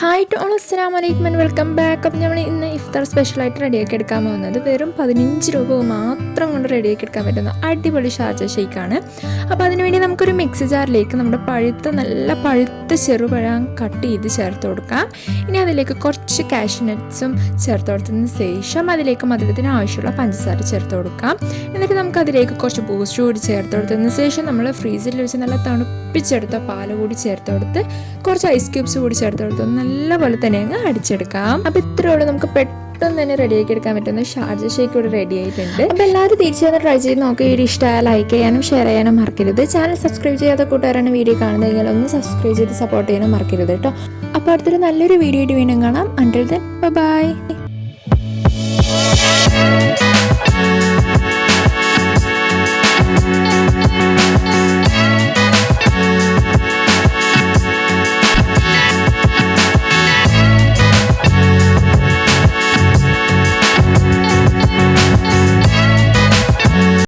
Hi to all, അസ്സലാമു അലൈക്കും and welcome back. അപ്പം നമ്മൾ ഇന്ന് ഇഫ്താർ സ്പെഷ്യലായിട്ട് റെഡിയാക്കി എടുക്കാൻ പോകുന്നത് വെറും 15 രൂപ മാത്രം കൊണ്ട് റെഡിയാക്കി എടുക്കാൻ പറ്റുന്ന അടിപൊളി ഷാർജ ഷേക്കാണ്. അപ്പോൾ അതിനുവേണ്ടി നമുക്കൊരു മിക്സി ജാറിലേക്ക് നമ്മുടെ നല്ല പഴുത്ത ചെറുപഴം കട്ട് ചെയ്ത് ചേർത്ത് കൊടുക്കാം. ഇനി അതിലേക്ക് കുറച്ച് കാഷ്നട്ട്സും ചേർത്ത് കൊടുത്തതിന് ശേഷം അതിലേക്ക് മധുരത്തിന് ആവശ്യമുള്ള പഞ്ചസാര ചേർത്ത് കൊടുക്കാം. എന്നിട്ട് നമുക്ക് അതിലേക്ക് കുറച്ച് ബൂസ്റ്റ് കൂടി ചേർത്ത് കൊടുത്തതിന് ശേഷം നമ്മൾ ഫ്രീസറിൽ വെച്ച് നല്ല തണുപ്പിച്ചെടുത്ത പാൽ കൂടി ചേർത്ത് കൊടുത്ത് കുറച്ച് ഐസ് ക്യൂബ്സ് കൂടി ചേർത്ത് കൊടുത്ത് നല്ലപോലെ തന്നെ അങ്ങ് അടിച്ചെടുക്കാം. അപ്പോൾ ഇത്രയോളം നമുക്ക് പെട്ടെന്ന് തന്നെ റെഡിയാക്കി എടുക്കാൻ പറ്റുന്ന ഷാർജ ഷേക്ക് ഇവിടെ റെഡി ആയിട്ടുണ്ട്. അപ്പോൾ എല്ലാവരും തീർച്ചയായും ട്രൈ ചെയ്ത് നോക്കി. വീഡിയോ ഇഷ്ടമായ ലൈക്ക് ചെയ്യാനും ഷെയർ ചെയ്യാനും മറക്കരുത്. ചാനൽ സബ്സ്ക്രൈബ് ചെയ്യാത്ത കൂട്ടുകാരാണ് വീഡിയോ കാണുന്നതെങ്കിൽ ഒന്ന് സബ്സ്ക്രൈബ് ചെയ്ത് സപ്പോർട്ട് ചെയ്യാനും മറക്കരുത് കേട്ടോ. അപ്പോൾ അടുത്തൊരു നല്ലൊരു വീഡിയോ ആയിട്ട് വീണ്ടും കാണാം. Until then bye.